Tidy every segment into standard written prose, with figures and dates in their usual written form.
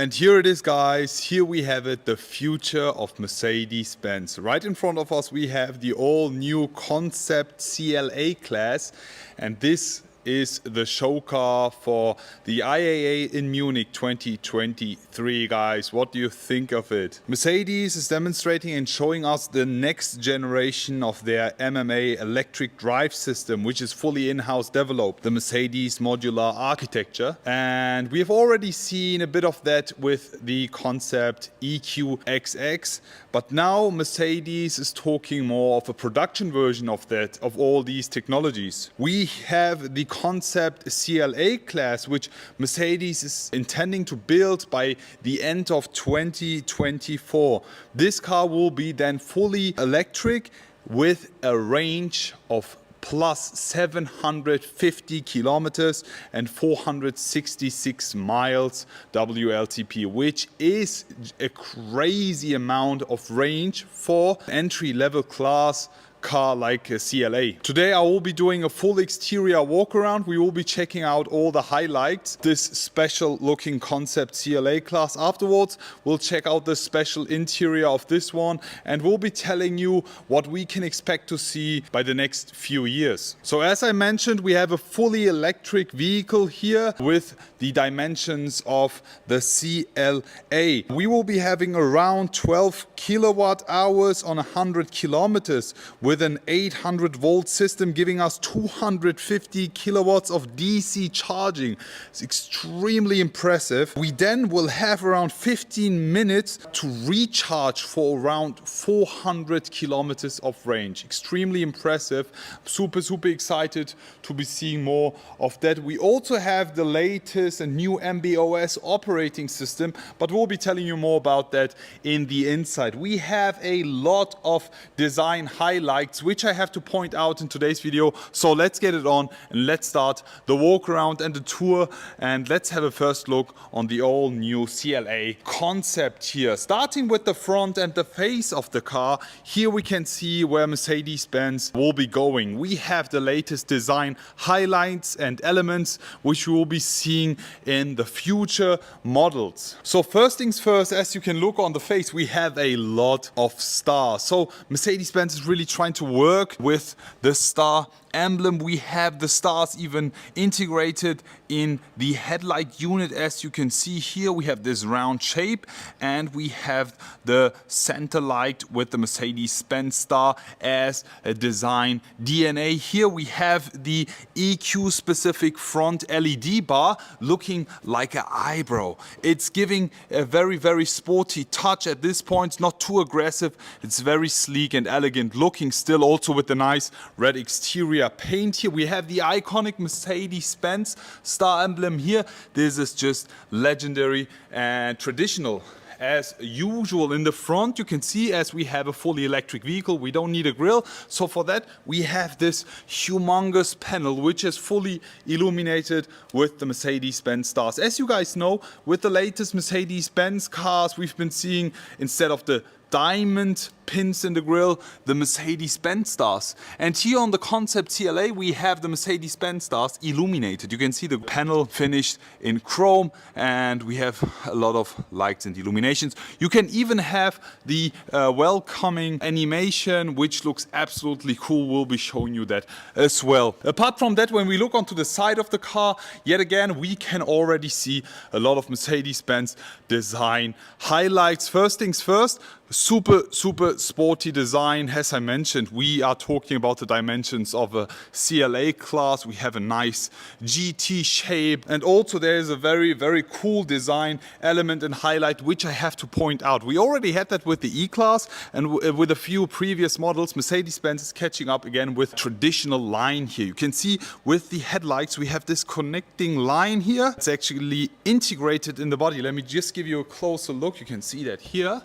And here it is, guys. Here we have it, the future of Mercedes-Benz. Right in front of us we have the all-new concept CLA class, and this is the show car for the IAA in Munich 2023, guys. What do you think of it? Mercedes is demonstrating and showing us the next generation of their MMA electric drive system, which is fully in-house developed, the Mercedes modular architecture. And we have already seen a bit of that with the concept EQXX, but now Mercedes is talking more of a production version of that, of all these technologies. We have the concept CLA class, which Mercedes is intending to build by the end of 2024. This car will be then fully electric with a range of plus 750 kilometers and 466 miles WLTP, which is a crazy amount of range for entry-level class car like a CLA. Today I will be doing a full exterior walk around. We will be checking out all the highlights, this special looking concept CLA class. Afterwards we'll check out the special interior of this one, and we'll be telling you what we can expect to see by the next few years. So as I mentioned, we have a fully electric vehicle here with the dimensions of the CLA. We will be having around 12 kilowatt hours on 100 kilometers with an 800 volt system, giving us 250 kilowatts of DC charging. It's extremely impressive. We then will have around 15 minutes to recharge for around 400 kilometers of range. Extremely impressive. Super excited to be seeing more of that. We also have the latest and new MB.OS operating system, but we'll be telling you more about that in the inside. We have a lot of design highlights which I have to point out in today's video. So let's get it on and let's start the walk around and the tour, and let's have a first look on the all new CLA concept here. Starting with the front and the face of the car, here we can see where Mercedes-Benz will be going. We have the latest design highlights and elements which we will be seeing in the future models. So first things first, as you can look on the face, we have a lot of stars. So Mercedes-Benz is really trying to work with the star emblem. We have the stars even integrated in the headlight unit. As you can see here, we have this round shape, and we have the center light with the Mercedes-Benz star as a design DNA. Here we have the EQ specific front LED bar looking like an eyebrow. It's giving a very sporty touch at this point. It's not too aggressive. It's very sleek and elegant looking still, also with the nice red exterior paint here. We have the iconic Mercedes-Benz star emblem here. This is just legendary and traditional. As usual in the front, you can see, as we have a fully electric vehicle, we don't need a grille. So for that we have this humongous panel which is fully illuminated with the Mercedes-Benz stars. As you guys know, with the latest Mercedes-Benz cars, we've been seeing, instead of the diamond pins in the grille, the Mercedes-Benz stars. And here on the concept CLA we have the Mercedes-Benz stars illuminated. You can see the panel finished in chrome, and we have a lot of lights and illuminations. You can even have the welcoming animation, which looks absolutely cool. We'll be showing you that as well. Apart from that, when we look onto the side of the car, yet again we can already see a lot of Mercedes-Benz design highlights. First things first, super sporty design. As I mentioned, we are talking about the dimensions of a CLA class. We have a nice GT shape, and also there is a very cool design element and highlight which I have to point out. We already had that with the E-Class, and with a few previous models, Mercedes-Benz is catching up again with traditional line here. You can see with the headlights we have this connecting line here. It's actually integrated in the body. Let me just give you a closer look. You can see that here.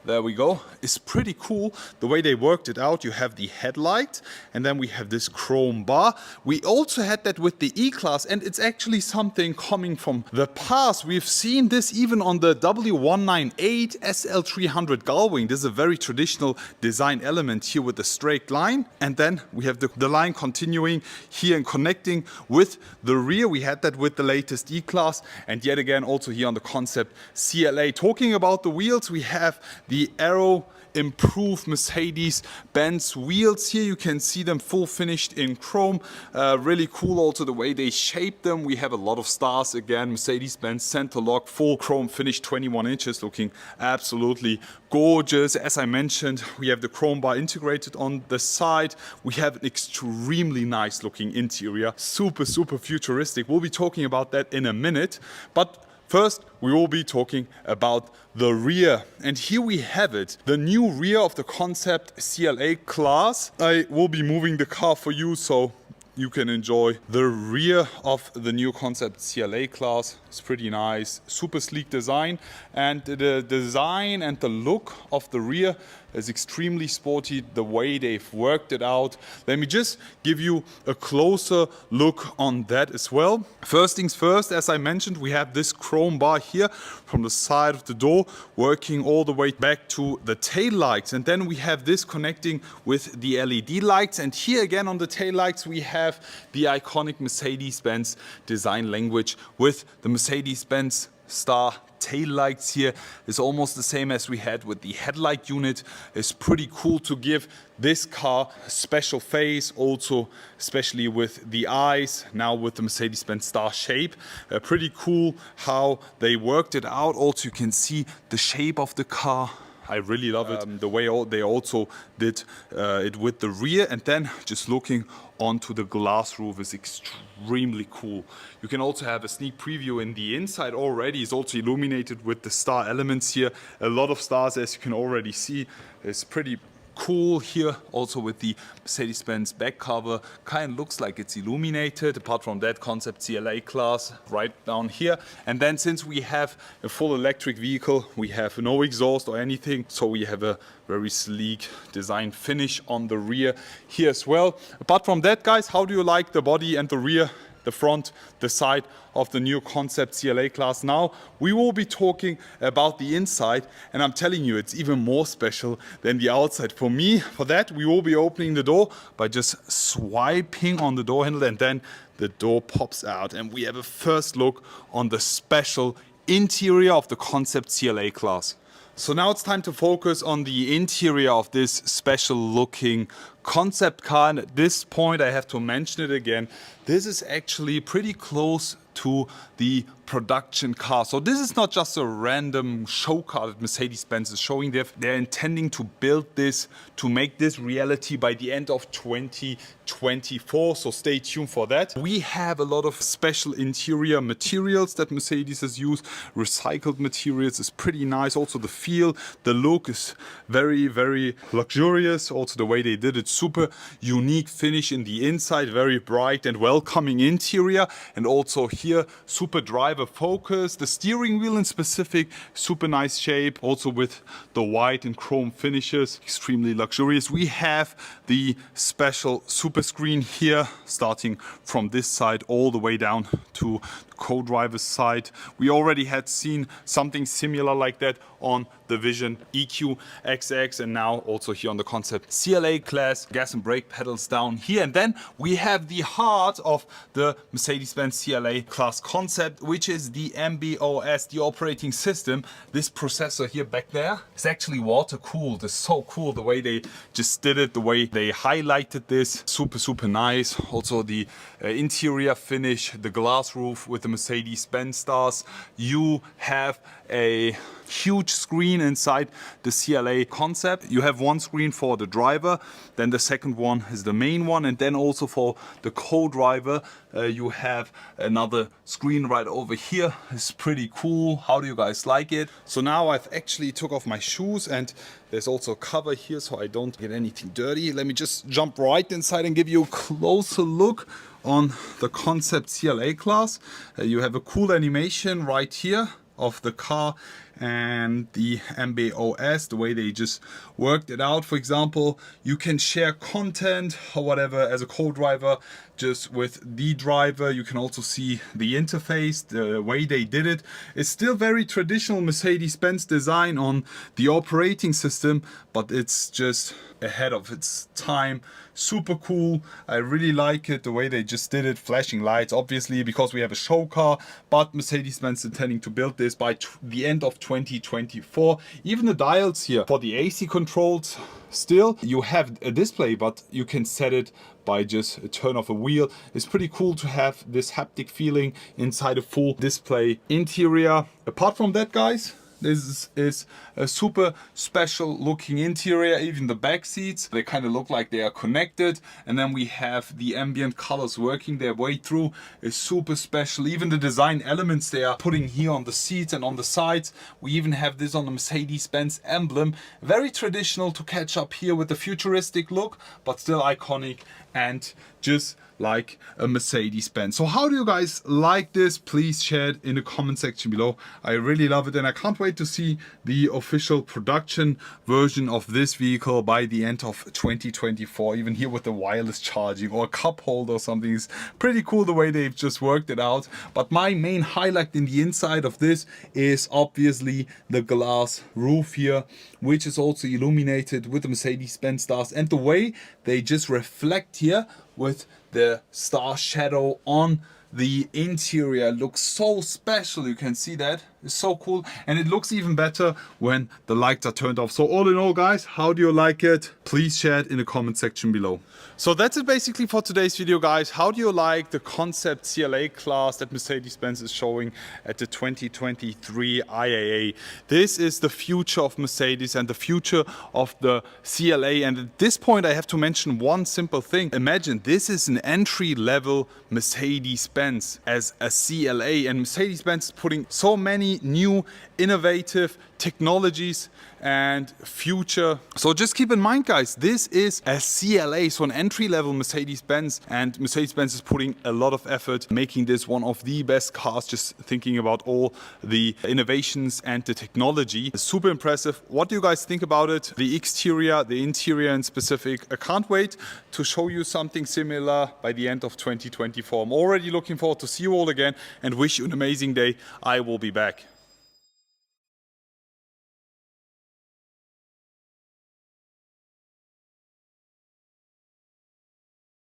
there we go, is pretty cool. The way they worked it out, you have the headlight and then we have this chrome bar. We also had that with the E-Class, and it's actually something coming from the past. We've seen this even on the W198 SL300 Gullwing. This is a very traditional design element here with the straight line, and then we have the line continuing here and connecting with the rear. We had that with the latest E-Class, and yet again also here on the Concept CLA. Talking about the wheels, we have the Aero improved Mercedes-Benz wheels here. You can see them full finished in chrome. Really cool also the way they shape them. We have a lot of stars again. Mercedes-Benz center lock, full chrome finish, 21 inches, looking absolutely gorgeous. As I mentioned, we have the chrome bar integrated on the side. We have an extremely nice looking interior. Super futuristic. We'll be talking about that in a minute. But first, we will be talking about the rear. And here we have it, the new rear of the Concept CLA class. I will be moving the car for you so you can enjoy the rear of the new Concept CLA class. It's pretty nice, super sleek design, and the design and the look of the rear is extremely sporty, the way they've worked it out. Let me just give you a closer look on that as well. First things first, as I mentioned, we have this chrome bar here from the side of the door working all the way back to the tail lights, and then we have this connecting with the LED lights, and here again on the tail lights we have the iconic Mercedes-Benz design language with the Mercedes-Benz star tail lights here. Is almost the same as we had with the headlight unit. It's pretty cool to give this car a special face, also especially with the eyes, now with the Mercedes-Benz star shape. Pretty cool how they worked it out. Also you can see the shape of the car. I really love it. The way they also did it with the rear, and then just looking onto the glass roof is extremely cool. You can also have a sneak preview in the inside already. It's also illuminated with the star elements here. A lot of stars, as you can already see. It's pretty cool here, also with the Mercedes-Benz back cover. Kind of looks like it's illuminated. Apart from that, Concept CLA class right down here. And then since we have a full electric vehicle, we have no exhaust or anything, so we have a very sleek design finish on the rear here as well. Apart from that, guys, how do you like the body and the rear, the front, the side of the new Concept CLA class? Now we will be talking about the inside, and I'm telling you, it's even more special than the outside. For me, for that, we will be opening the door by just swiping on the door handle, and then the door pops out and we have a first look on the special interior of the Concept CLA class. So now it's time to focus on the interior of this special looking concept car, and at this point I have to mention it again. This is actually pretty close to the production car. So this is not just a random show car that Mercedes-Benz is showing. They're intending to build this, to make this reality by the end of 2024. So stay tuned for that. We have a lot of special interior materials that Mercedes has used. Recycled materials is pretty nice. Also the feel, the look is very luxurious. Also the way they did it, super unique finish in the inside, very bright and welcoming interior. And also here, super driver focus. The steering wheel in specific, super nice shape. Also with the white and chrome finishes, extremely luxurious. We have the special super screen here, starting from this side all the way down to the co-driver's side. We already had seen something similar like that on the Vision EQ XX, and now also here on the Concept CLA class, gas and brake pedals down here. And then we have the heart of the Mercedes-Benz CLA class concept, which is the MB.OS, the operating system. This processor here back there is actually water cooled. It's so cool the way they just did it, the way they highlighted this. Super nice. Also the interior finish, the glass roof with the Mercedes-Benz stars. You have a huge screen inside the CLA concept. You have one screen for the driver, then the second one is the main one, and then also for the co-driver you have another screen right over here. It's pretty cool. How do you guys like it? So now I've actually took off my shoes, and there's also a cover here so I don't get anything dirty. Let me just jump right inside and give you a closer look on the Concept CLA class. You have a cool animation right here of the car and the MB.OS, the way they just worked it out. For example, you can share content or whatever as a co-driver just with the driver. You can also see the interface, the way they did it. It's still very traditional Mercedes-Benz design on the operating system, but it's just ahead of its time. Super cool. I really like it, the way they just did it. Flashing lights, obviously, because we have a show car, but Mercedes-Benz intending to build this by the end of 2024. Even the dials here for the AC controls, still you have a display, but you can set it by just a turn of a wheel. It's pretty cool to have this haptic feeling inside a full display interior. Apart from that, guys, this is a super special looking interior. Even the back seats, they kind of look like they are connected. And then we have the ambient colors working their way through. It's super special. Even the design elements they are putting here on the seats and on the sides. We even have this on the Mercedes-Benz emblem. Very traditional to catch up here with the futuristic look, but still iconic and just like a Mercedes-Benz. So how do you guys like this? Please share it in the comment section below. I really love it, and I can't wait to see the official production version of this vehicle by the end of 2024. Even here with the wireless charging or a cup holder or something is pretty cool the way they've just worked it out. But my main highlight in the inside of this is obviously the glass roof here, which is also illuminated with the Mercedes-Benz stars, and the way they just reflect here with the star shadow on the interior looks so special. You can see that. It's so cool, and it looks even better when the lights are turned off. So all in all, guys, how do you like it? Please share it in the comment section below. So that's it basically for today's video, guys. How do you like the concept CLA class that Mercedes-Benz is showing at the 2023 IAA? This is the future of Mercedes and the future of the CLA. And at this point, I have to mention one simple thing. Imagine this is an entry-level Mercedes-Benz as a CLA, and Mercedes-Benz is putting so many new innovative technologies and future. So just keep in mind, guys, this is a CLA, so an entry-level Mercedes-Benz, and Mercedes-Benz is putting a lot of effort making this one of the best cars, just thinking about all the innovations and the technology. It's super impressive. What do you guys think about it? The exterior, the interior in specific. I can't wait to show you something similar by the end of 2024. I'm already looking forward to see you all again and wish you an amazing day. I will be back.